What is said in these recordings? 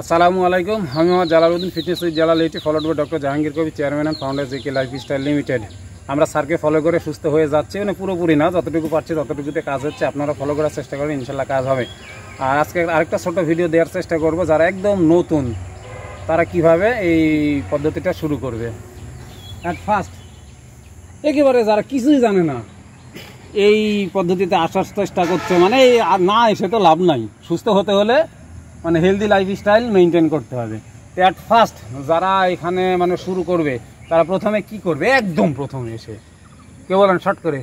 আসসালামু আলাইকুম। আমি Mohammad Jalaluddin, fitness with Jalality, followed by doctor Jahangir Kabir, chairman and founder JK lifestyle limited. আমরা স্যারকে ফলো করে সুস্থ হয়ে যাচ্ছি, মানে পুরোপুরি না, যতটুকু পারছি ততটুকুতে কাজ হচ্ছে। আপনারা ফলো করার চেষ্টা করেন, ইনশাল্লাহ কাজ হবে। আর আজকে আরেকটা ছোট ভিডিও দেওয়ার চেষ্টা করব, যারা একদম নতুন তারা কিভাবে এই পদ্ধতিটা শুরু করবে। অ্যাট ফার্স্ট একেবারে যারা কিছুই জানে না এই পদ্ধতিতে আসার চেষ্টা করছে, মানে না এসে তো লাভ নাই। সুস্থ হতে হলে মানে হেলদি লাইফস্টাইল মেনটেন করতে হবে। তো অ্যাট ফার্স্ট যারা এখানে মানে শুরু করবে তারা প্রথমে কি করবে, একদম প্রথমে এসে কেউ বলেন শর্ট করে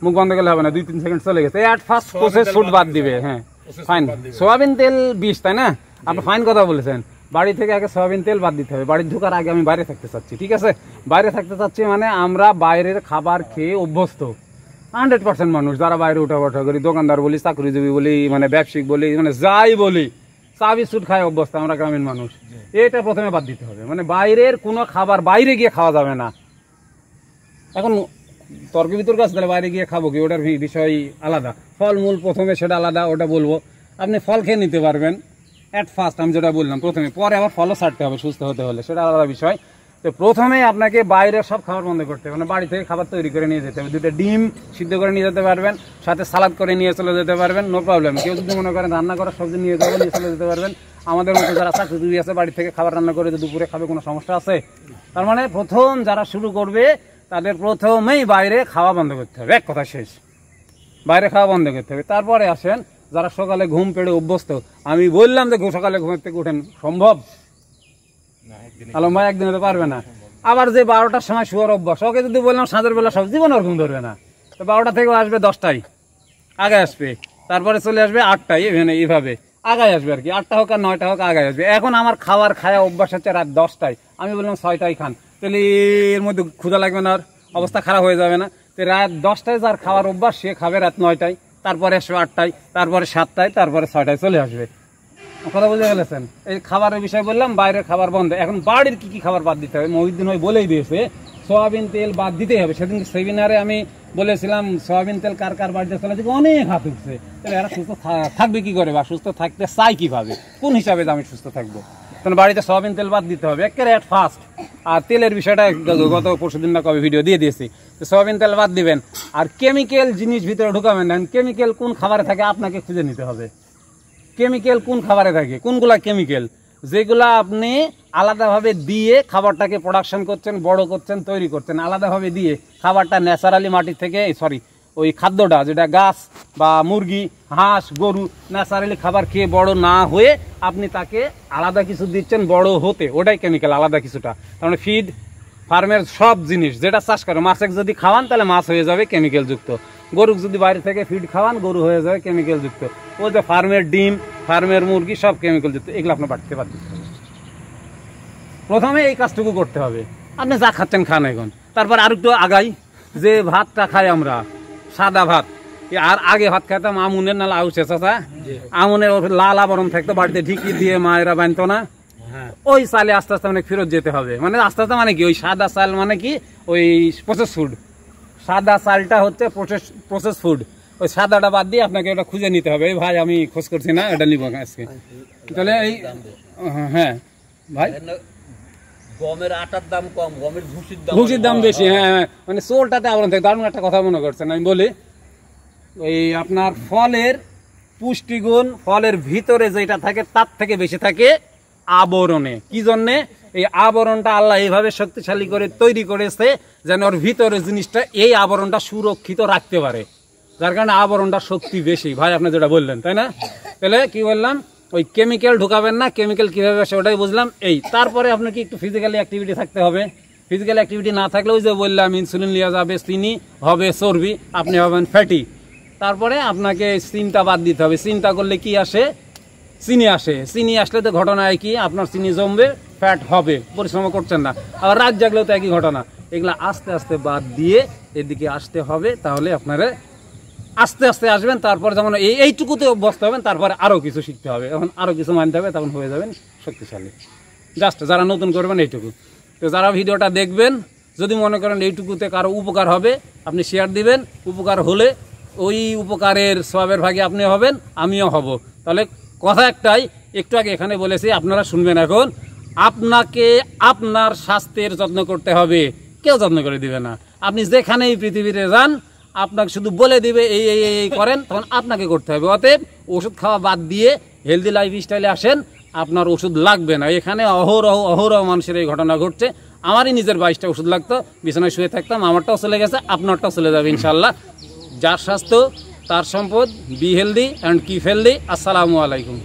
মুখ বন্ধ করলে হবে না, 2-3 সেকেন্ড চলে গেছে। অ্যাট ফার্স্ট প্রসেস ফুড বাদ দিবে। হ্যাঁ ফাইন, সোয়াবিন তেল 20, তাই না? আপনি ফাইন কথা বলেছেন। বাড়ি থেকে আগে সোয়াবিন তেল বাদ দিতে হবে। বাড়ি ঢোকার আগে আমি বাইরে থাকতে চাচ্ছি, ঠিক আছে? বাইরে থাকতে চাচ্ছি মানে আমরা বাইরের খাবার খেয়ে অভ্যস্ত 100% মানুষ, যারা বাইরে উঠা বঠা করি, দোকানদার বলি, চাকরিজীবী বলি, মানে ব্যবসায়িক বলি, মানে যাই বলি, চা বিস্কুট খায় অভ্যস্ত আমরা গ্রামীণ মানুষ। এটা প্রথমে বাদ দিতে হবে, মানে বাইরের কোনো খাবার বাইরে গিয়ে খাওয়া যাবে না। এখন তর্ক বিতর্ক আছে, তাহলে বাইরে গিয়ে খাবো কি, ওটার বিষয় আলাদা। ফলমূল প্রথমে সেটা আলাদা, ওটা বলবো। আপনি ফল খেয়ে নিতে পারবেন অ্যাট ফার্স্ট, আমি যেটা বললাম প্রথমে, পরে আবার ফলও ছাড়তে হবে সুস্থ হতে হলে, সেটা আলাদা বিষয়। তো প্রথমে আপনাকে বাইরের সব খাবার বন্ধ করতে হবে, মানে বাড়ি থেকে খাবার তৈরি করে নিয়ে যেতে হবে। 2টা ডিম সিদ্ধ করে নিয়ে যেতে পারবেন, সাথে সালাদ করে নিয়ে চলে যেতে পারবেন, নো প্রবলেম। কেউ যদি মনে করেন রান্না করার সবজি নিয়ে যাবো, নিয়ে চলে যেতে পারবেন। আমাদের মতো যারা চাকরিজীবী আছে, বাড়ি থেকে খাবার রান্না করে দুপুরে খাবে, কোনো সমস্যা আছে? তার মানে প্রথম যারা শুরু করবে তাদের প্রথমেই বাইরে খাওয়া বন্ধ করতে হবে, এক কথা শেষ। বাইরে খাওয়া বন্ধ করতে হবে। তারপরে আসেন যারা সকালে ঘুম পেড়ে অভ্যস্ত। আমি বললাম যে সকালে ঘুম থেকে উঠেন, সম্ভব? আলম ভাই একদিনে তো পারবে না। আবার যে 12টার সময় শুয়ার অভ্যাস, ওকে যদি বললাম সাঁঝের বেলা সব জীবন ওর ঘুম ধরবে না। তো 12টা থেকে আসবে 10টায়, আগে আসবে, তারপরে চলে আসবে 8টায়, এইভাবে আগায় আসবে আর কি। 8টা হোক আর 9টা হোক আগায় আসবে। এখন আমার খাওয়ার খাওয়া অভ্যাস হচ্ছে রাত 10টায়, আমি বললাম 6টায় খান, তাহলে এর মধ্যে ক্ষুধা লাগবে না, আর অবস্থা খারাপ হয়ে যাবে না? তো রাত 10টায় যার খাওয়ার অভ্যাস সে খাবে রাত 9টায়, তারপরে আসবে 8টায়, তারপরে 7টায়, তারপরে 6টায় চলে আসবে। কথা বুঝে ফেলেছেন? এই খাবারের বিষয় বললাম, বাইরের খাবার বন্ধ। এখন বাড়ির কি কি খাবার বাদ দিতে হবে, মহিউদ্দিন ভাই বলেই দিয়েছে। সয়াবিন তেল বাদ দিতেই হবে। সেদিন সেমিনারে আমি বলেছিলাম সয়াবিন তেল কার কার বাড়িতে চলে, অনেক হাত উঠছে। তাহলে এরা সুস্থ থাকবে কি করে, বা সুস্থ থাকতে চাই কিভাবে, কোন হিসাবে আমি সুস্থ থাকবো? তখন বাড়িতে সয়াবিন তেল বাদ দিতে হবে একেবারে অ্যাট ফার্স্ট। আর তেলের বিষয়টা গত পরশুদিন না কবে ভিডিও দিয়ে দিয়েছি। তো সয়াবিন তেল বাদ দিবেন। আর কেমিক্যাল জিনিস ভিতরে ঢুকাবেন না। কেমিক্যাল কোন খাবারে থাকে আপনাকে খুঁজে নিতে হবে। কেমিক্যাল কোন খাবারে থাকে, কোনগুলা কেমিক্যাল, যেগুলা আপনি আলাদাভাবে দিয়ে খাবারটাকে প্রোডাকশন করছেন, বড় করছেন, তৈরি করছেন, আলাদাভাবে দিয়ে খাবারটা ন্যাচারালি মাটি থেকে ওই খাদ্যটা যেটা গাছ বা মুরগি, হাঁস, গরু ন্যাচারালি খাবার খেয়ে বড় না হয়ে আপনি তাকে আলাদা কিছু দিচ্ছেন বড় হতে, ওটাই কেমিক্যাল, আলাদা কিছুটা। তার মানে ফিড ফার্মের সব জিনিস যেটা চাষ করে, মাছকে যদি খাওয়ান তাহলে মাছ হয়ে যাবে কেমিক্যাল যুক্ত, গরু যদি বাইরে থেকে ফিড খাওয়ান গরু হয়ে যাবে কেমিক্যাল যুক্ত, ওই যে ফার্মের ডিম, ফার্মের মুরগি সব কেমিক্যাল যুক্ত, এগুলো আপনার বাড়তে পারতে হবে। প্রথমে এই কাজটুকু করতে হবে। আপনি যা খাচ্ছেন খান এখন, তারপর আর একটু আগাই, যে ভাতটা খাই আমরা সাদা ভাত, আর আগে ভাত খাইতাম আমুনের, না লাউসে চাচা, আমুনের লাল আবরণ থাকতো, বাড়িতে ঢিকি দিয়ে মায়েরা বানতো না, ওই চালে আস্তে আস্তে মানে ফেরত যেতে হবে। মানে আস্তে আস্তে মানে কি, ওই সাদা চাল মানে কি, ওই প্রসেস ফুড, সাদা চালটা হচ্ছে প্রসেস ফুড। ওই সাদাটা বাদ দিয়ে আপনাকে ওটা খুঁজে নিতে হবে। ভাই আমি খোঁজ করছি না, এটা নিব আজকে। তাহলে এই হ্যাঁ ভাই, গমের আটার দাম কম, গমের ভুসির দাম বেশি। হ্যাঁ মানে চোলটাতে আবরণ থাকে। দারুণ একটা কথা মনে করছেন, আমি বলি, ওই আপনার ফলের পুষ্টিগুণ ফলের ভিতরে যেটা থাকে তার থেকে বেশি থাকে আবরণে। কি জন্যে? এই আবরণটা আল্লাহ এইভাবে শক্তিশালী করে তৈরি করেছে যেন ওর ভিতরে জিনিসটা, এই আবরণটা সুরক্ষিত রাখতে পারে, যার কারণে আবরণটা শক্তি বেশি। ভাই আপনি যেটা বললেন, তাই না? তাহলে কি বললাম, ওই কেমিক্যাল ঢুকাবেন না। কেমিক্যাল কীভাবে আসে ওটাই বুঝলাম। এই তারপরে আপনাকে একটু ফিজিক্যালি অ্যাক্টিভিটি থাকতে হবে। ফিজিক্যাল অ্যাক্টিভিটি না থাকলে ওই যে বললাম, ইনসুলিন নেওয়া যাবে, চিনি হবে চর্বি, আপনি হবেন ফ্যাটি। তারপরে আপনাকে চিন্তা বাদ দিতে হবে। চিন্তা করলে কি আসে? চিনি আসে। চিনি আসলে তো ঘটনা কি, আপনার চিনি জমবে, ফ্যাট হবে, পরিশ্রম করছেন না। আবার রাত জাগলেও তো একই ঘটনা। এগুলা আস্তে আস্তে বাদ দিয়ে এদিকে আসতে হবে, তাহলে আপনারা আস্তে আস্তে আসবেন। তারপর যেমন এইটুকুতে অভ্যস্ত হবেন, তারপরে আরও কিছু শিখতে হবে, এখন আরও কিছু মানতে হবে, তখন হয়ে যাবেন শক্তিশালী। জাস্ট যারা নতুন করবেন এইটুকু। তো যারা ভিডিওটা দেখবেন, যদি মনে করেন এইটুকুতে কারো উপকার হবে, আপনি শেয়ার দিবেন। উপকার হলে ওই উপকারের সওয়াবের ভাগে আপনি হবেন, আমিও হব। তাহলে কথা একটাই, একটু আগে এখানে বলেছি, আপনারা শুনবেন এখন। আপনাকে আপনার স্বাস্থ্যের যত্ন করতে হবে, কেউ যত্ন করে দিবে না। আপনি যেখানেই পৃথিবীতে যান, আপনাকে শুধু বলে দিবে এই এই এই করেন, তখন আপনাকে করতে হবে। অতএব ওষুধ খাওয়া বাদ দিয়ে হেলদি লাইফস্টাইলে আসেন, আপনার ওষুধ লাগবে না। এখানে অহরহ মানুষের এই ঘটনা ঘটছে। আমারই নিজের 22টা ওষুধ লাগতো, বিছানায় শুয়ে থাকতাম, আমারটাও চলে গেছে, আপনারটাও চলে যাবে ইনশাল্লাহ। যার স্বাস্থ্য তার সম্পদ। Be healthy and keep healthy. আসসালামু আলাইকুম।